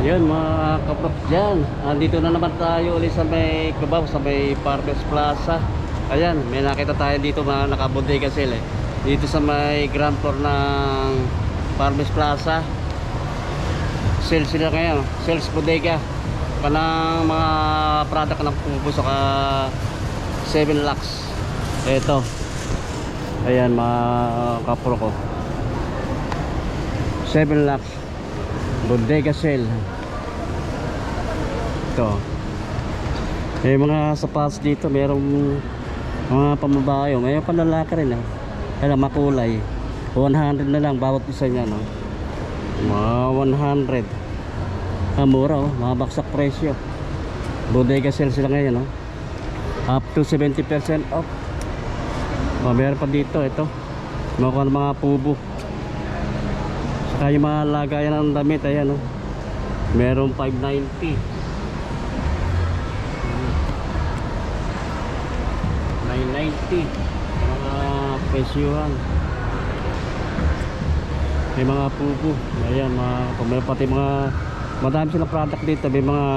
Yun mga kaprop dyan, andito na naman tayo ulit sa may Cubao, sa may Farmers Plaza. Ayan, may nakita tayo dito mga nakabodega sila dito sa may ground floor ng Farmers Plaza. Sales sila ngayon, sales bodega panang mga product ng Pubo saka 7 lakhs. Ito, ayan mga kaprop ko, 7 lakhs bodega sale. Ito may mga sapatos dito, merong mga pamabayo, may panlalaki rin kaya makulay. 100 na lang bawat isa niya, no? Mga 100. Mura, mga baksak presyo. Bodega sale sila ngayon, no? Up to 70% off. Meron pa dito, ito mga Pubo. Saka yung mga lagayan ng damit, ayan, no? Merong 590, 990 mga presyuhan. May mga Pubo, ayan, may pati mga madami silang product dito. May mga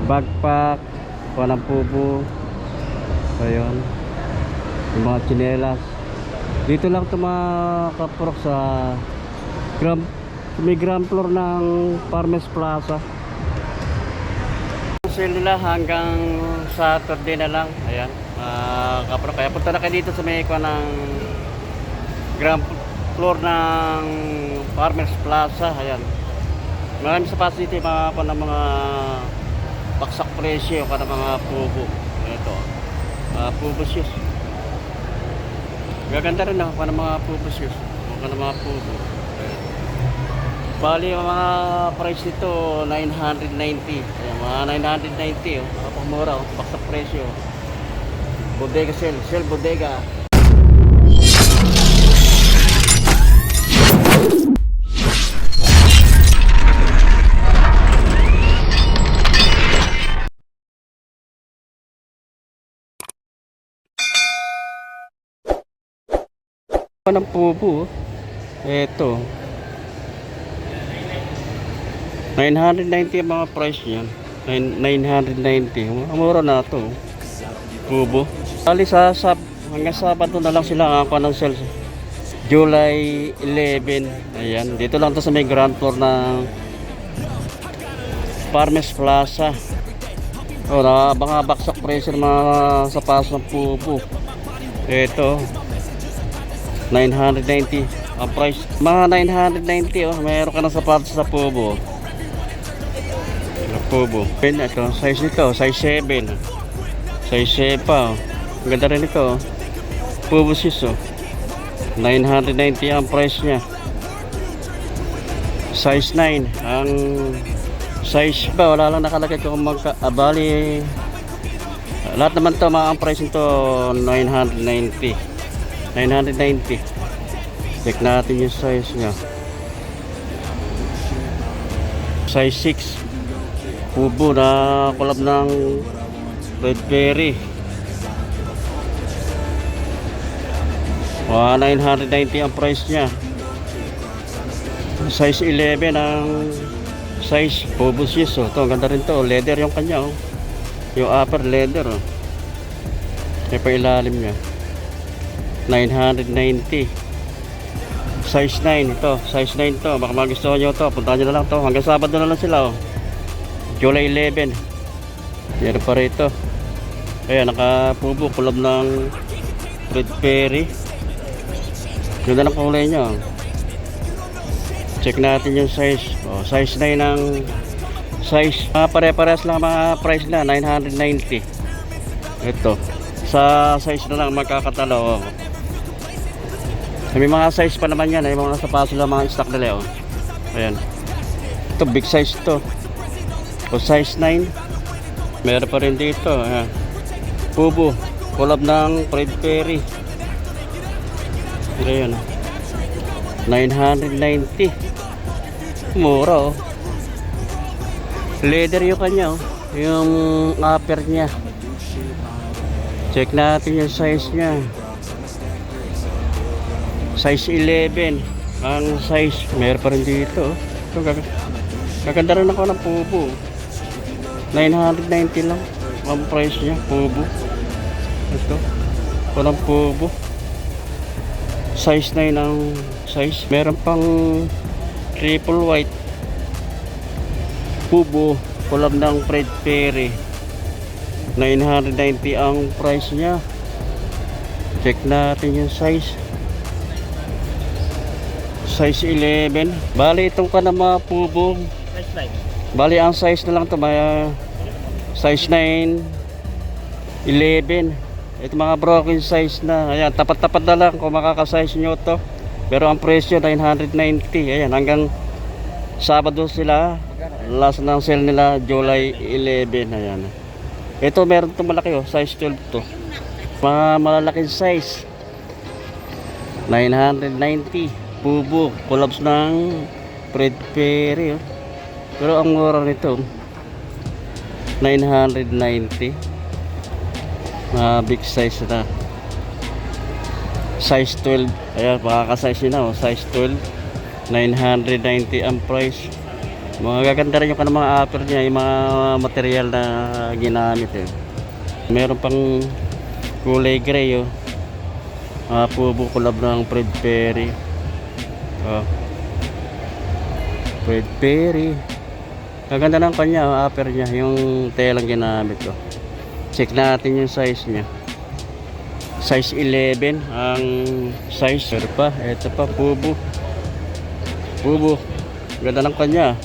backpack ng Pubo, ayun, yung mga tsinelas. Dito lang ito mga kaprok sa may ground floor ng Farmers Plaza. Sale nila hanggang Saturday na lang. Ayan, kaprok, kaya punta na kayo dito sa may ng ground floor ng Farmers Plaza. Ayan, maraming sapatos dito, mga baksak presyo para mga Pubo. Ito, Pubo shoes. Gaganda rin ako para mga Pubo shoes, para mga Pubo. Bali mga price nito 990. Ayan, mga 990, napamura, baksak presyo. Bodega sale bodega. Ng Pubo, eto 990 ang mga price niyan. 990, mura na to Pubo. Bali sa hanggang Sabado na lang sila ako ng sales, July 11. Ayan, dito lang to sa may ground floor ng Farmers Plaza. Mga baksak presyo ng mga sapatos ng Pubo. Ito 990 ang price, mga 990. Mayroon ka ng sapatos sa Pubo. Pubo. Ito, size nito, size 7. Size 7 pa. Ang ganda rin ito. Pubo shoes, 990 ang price niya. Size 9. Ang size ba, wala lang nakalagay kung bali lahat naman to, ang price nito 990. Check natin yung size niya. Size 6 Pubo na collab ng Redberry. 990 ang price niya. Size 11 ang size Pubo shoes. Ito, ang ganda rin to, leather yung kanya, yung upper leather, may pa ilalim niya. 990. Size 9 ito, size 9 to. Baka magustuhan nyo to, puntahan nyo na lang to. Hanggang Sabado na lang sila, July 11. Yan pa rito. Ayan, naka-Pubo, kulab ng Redberry. Ganda ng kulay nyo. Check natin yung size. Size 9 ang size. Pare-pares lang mga price na, 990. Ito, sa size na lang magkakatalo. May mga size pa naman yan, may mga sapatos lang mga stock nila. Ayan, ito big size to. Size 9. Meron pa rin dito, Pubo, collab ng Redberry. Ayan, 990. Mura, leather yung kanya, yung upper niya. Check natin yung size niya. Size 11 ang size. Meron pa rin dito. Ito, Kaganda rin ako ng pubo. 990 lang ang price niya, pubo. Ito, walang pubo. Size 9 ang size. Meron pang triple white pubo, kulab ng Fred Perry. 990 ang price niya. Check natin yung size. Size 11. Bali itong kanama pubo. Bali ang size na lang to, may size 9, 11. Ito mga broken size na. Ayan, tapat-tapat na lang kung makaka-size nyo to. Pero ang presyo 990. Ayan, hanggang Sabado sila. Last ng sale nila July 11. Ayan. Ito meron itong malaki oh, size 12 to. Mga malalaking size 990. Pubo, collabs ng Fred Perry oh. Pero ang mura nito 990. Big size na. Size 12. Ayan, makaka-size yun na oh. Size 12. 990 ang price. Mga gaganda rin yung kanang mga upper niya, yung mga material na ginamit eh. Meron pang kulay gray oh. Pubo collab ng Fred Perry. Fred Perry. Gaganda ng kanya oh, upper niya, yung telang ginamit oh. Check natin yung size niya. Size 11 ang size. Pero pa, ito pa pubo. Pubo. Ganda ng kanya.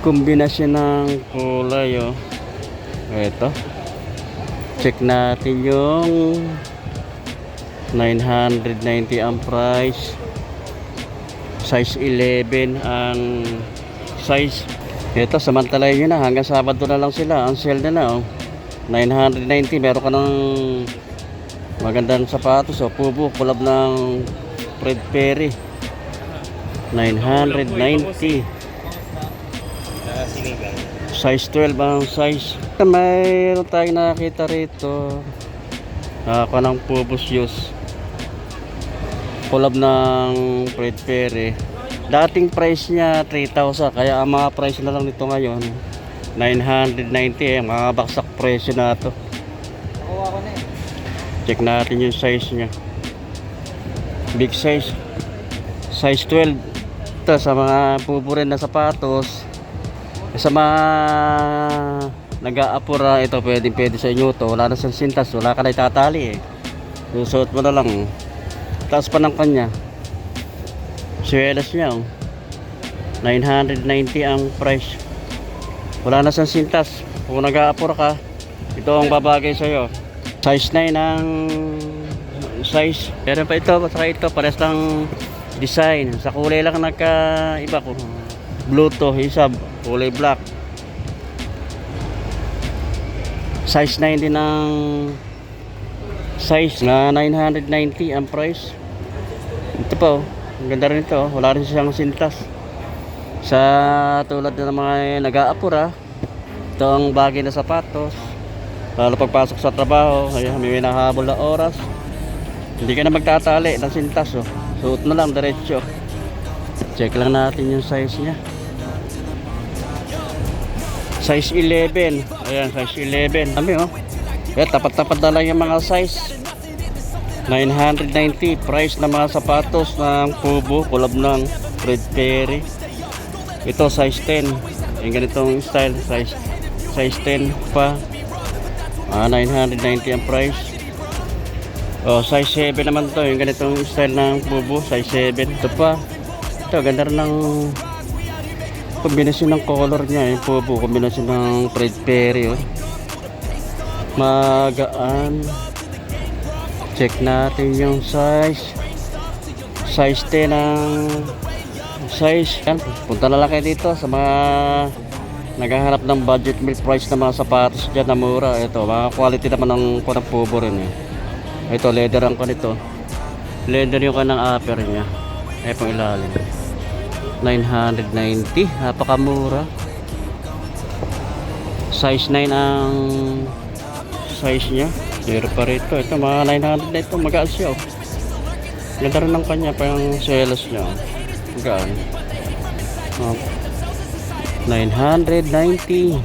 Kombinasyon ng kulay oh. Ito. Check natin yung 990 ang price. Size 11 ang size. Ito, samantalahin nyo na. Hanggang Sabado na lang sila. Ang sale nila oh. 990. Meron ka ng magandang sapatos oh. Pubo. Kulab ng Fred Perry. 990. Size 12 ang size. Mayroon tayong nakita rito. Ako ng Pubo shoes. Kulab ng Fred Perry. Dating price niya 3,000. Kaya ang mga price na lang nito ngayon 990 mga baksak presyo na to. Check natin yung size niya. Big size. Size 12. Ito sa mga pubo rin na sapatos. Sa mga nag-aapura, ito pwede sa inyo to. Wala na siyang sintas, wala ka na itatali eh. Susuot mo na lang. Taas pa ng kanya. Swelas niya oh. 990 ang price. Wala na siyang sintas. Kung nag-aapura ka, ito ang babagay sa'yo. Size 9 ang size. Meron pa ito, saka ito, pares lang design. Sa kulay lang nagkaiba ko. Blue to, isa kulay black. Size 9 din ang size na 990 ang price. Ito pa oh. Ang ganda rin ito oh. Wala rin siyang sintas. Sa tulad ng mga nag-aapura, ito ang bagay na sapatos. Lalo pagpasok sa trabaho, ayan, may nahabol na oras. Hindi ka na magtatali ng sintas oh. Suot na lang diretso. Check lang natin yung size niya. Size 11. Ayan, size 11. Kami oh. Kaya tapat-tapat na lang yung mga size. 990 price ng mga sapatos ng Pubo, kulab ng Fred Perry. Ito size 10. Yung ganitong style, size 10 pa. 990 ang price. Oh, size 7 naman to, yung ganitong style ng Pubo, size 7. Ito pa. Ito, ganda rin ng kombinasyon ng color niya, yung Pubo, kombinasyon ng Fred Perry, oh. Magaan. Check natin yung size. Size 10 ang size. Yan, punta na lang kayo dito sa mga naghahanap ng budget meal price na mga sapatos dyan na mura. Ito, mga quality naman ng Pubo rin eh. Ito, leather ang kanito. Leather yung kanang upper niya. Ay pang ilalim. 990. Napakamura. Size 9 ang size niya. Meron pa rito. Ito, mga 900 na ito. Magaan siya. Oh. Ganda rin ng kanya. Pang selos niya. Magaan. 990.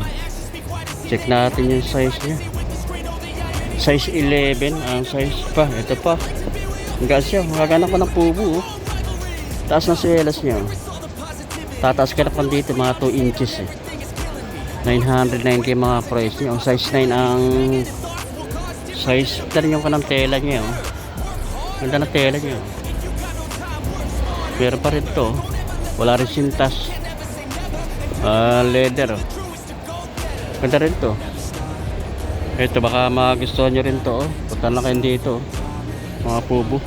Check natin yung size niya. Size 11 ang size pa. Ito pa. Hanggang siya. Magagana ko ng pubo. Oh. Taas na swelas niya. Tataas ka na pa dito mga 2 inches. 990 mga price niya. Ang size 9 ang size. Ito rin yung kanang tela niya. Oh. Ganda na tela niya. Oh. Pero pa rin to. Wala rin sintas. Leather. Oh. Ganda rin to. Ito baka magustuhan nyo rin to. Punta na kayo dito. Mga pubo.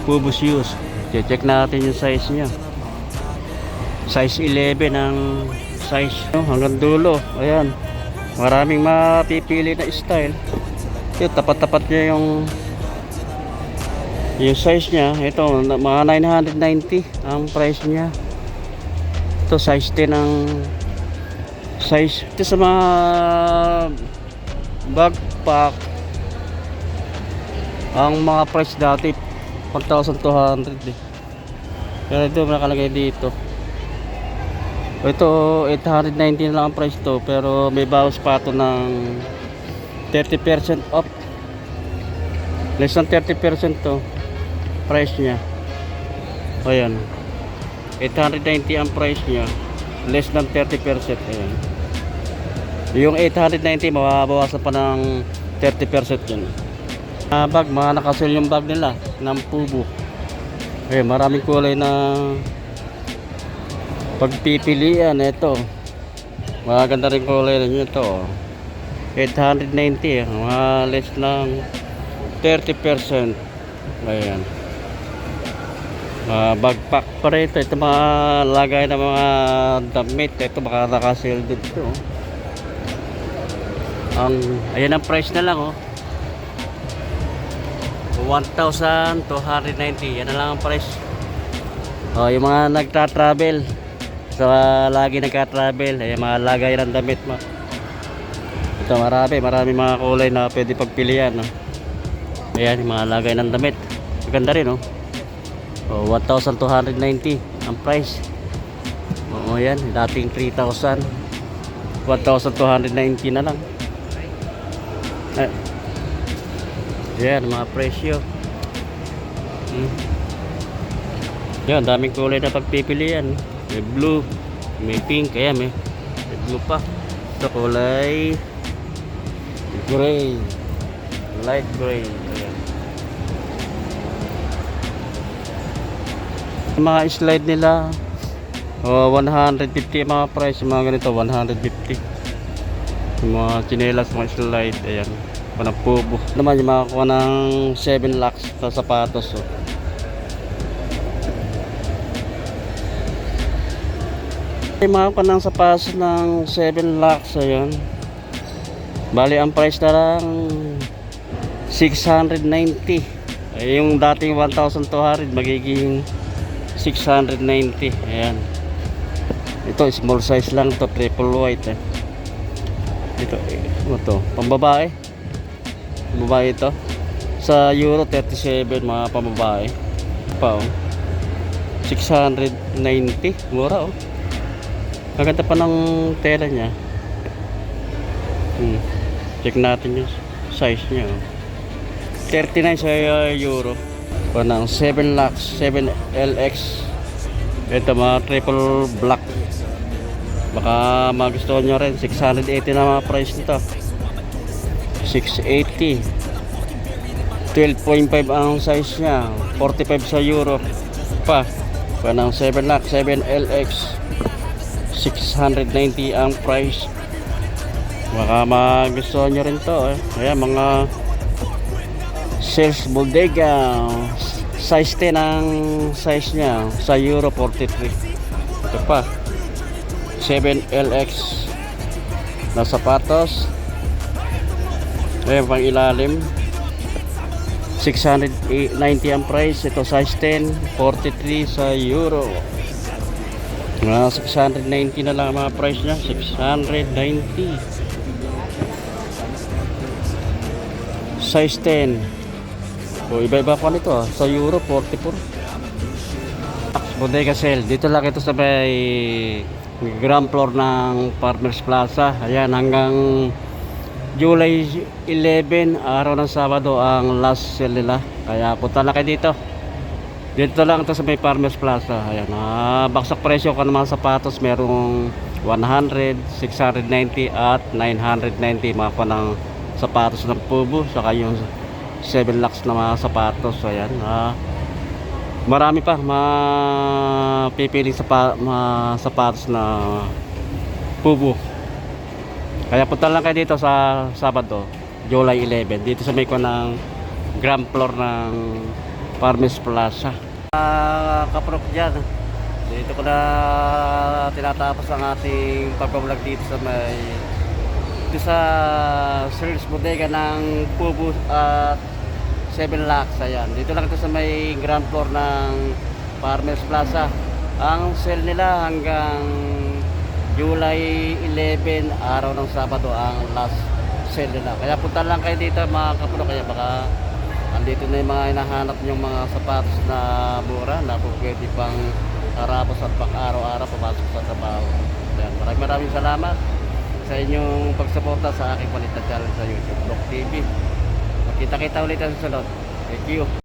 Pubo shoes. Check natin yung size nya. Size 11 ang size. Hanggang dulo. Ayan. Maraming mapipili na style. Ito tapat-tapat niya yung size nya. Ito mga 990 ang price nya. Ito size 10 ang size. Ito sa mga backpack ang mga price dati 4,200 eh. Pero ito nakalagay dito. Ito 890 na lang ang price to, pero may bawas pa ito ng 30% off. Less than 30% to price nya. Ayan, 890 ang price nya, less than 30%. Ayan. Yung 890 mababawasan pa ng 30% yun. Bag, mga nakasil yung bag nila ng pubo. Eh, maraming kulay na pagpipilian. Ito maganda rin kulay na ito. 890 mga less ng 30%. Ayan, bagpack pa rin ito. Ito mga lagay na mga damit. Ito baka nakasil dito. Ayan ang price na lang. 1,290. Yan na lang ang price. Yung mga nagta-travel, lagi nagka-travel, ayan mga lagay ng damit mo. Ito marami mga kulay na pwede pagpilian. Ayan yung mga lagay ng damit. Maganda rin. 1,290 ang price. Yan dating 3,000, 1,290 na lang. Yan mga presyo. Yan, daming kulay na pagpipilian. May blue, may pink, kaya may blue pa. Ito kulay gray, light gray. Ayan. Mga slide nila 150 mga price. Mga ganito 150. Yung mga chinelas, mga slide. Ayan, panang pubo naman yung makakuha ng 7 lakhs sa sapatos. Yung makakuha ng sapatos ng 7 lakhs. Ayan, bali ang price na lang 690. Yung dating 1,200 magiging 690. Ayan, ito small size lang to, triple white. Ito pambabae. Babae ito sa Euro 37, mga pambabae pa. 690, mura. Maganda pa ng tela niya. Check natin yung size niya. 39 sa Euro. Pa ng 7 lakhs, 7 LX. Ito mga triple black. Baka magustuhan nyo rin. 680 na mga price nito. 680. 12.5 ang size nya. 45 sa Euro pa ng 7 lakhs, 7 LX. 690 ang price. Baka magustuhan nyo rin to. Ayan, mga sales bodega. Size 10 ang size nya sa Euro 43. Ito pa 7 LX na sapatos. Ayan, pang ilalim 690 ang price. Ito size 10, 43 sa Euro. 690 na lang mga price nya. 690 size 10. Iba-iba pa nito sa Euro 44. Bodega sale. Dito lang ito sa may ground floor ng Farmers Plaza. Ayan, hanggang July 11, araw ng Sabado, ang last sale nila. Kaya punta na kayo dito. Dito lang ito sa may Farmers Plaza. Ayan, baksak presyo ka ng mga sapatos. Merong 100, 690 at 990 mga pa ng sapatos ng Pubo. Saka yung 7 lakhs na mga sapatos. Ayan, marami pa mapipiling mga sapatos na Pubo. Kaya punta lang kayo dito sa Sabado, July 11, dito sa may ko ng ground floor ng Farmers Plaza. Kaprok dyan, dito ko na tinatapos ang ating pagbablog dito sa sales bodega ng Pubo at 7 lakhs. Ayan, dito lang ito sa may ground floor ng Farmers Plaza. Ang sale nila hanggang July 11, araw ng Sabado, ang last sale nila. Kaya punta lang kayo dito mga kapulo. Kaya baka andito na yung mga hinahanap yung mga sapatos na mura na po pwede pang harapos at pang araw-araw papasok sa trabaho. Ayan, maraming salamat sa inyong pagsuporta sa aking palit na channel sa YouTube, Block TV. Magkita-kita ulit sa sunod. Thank you.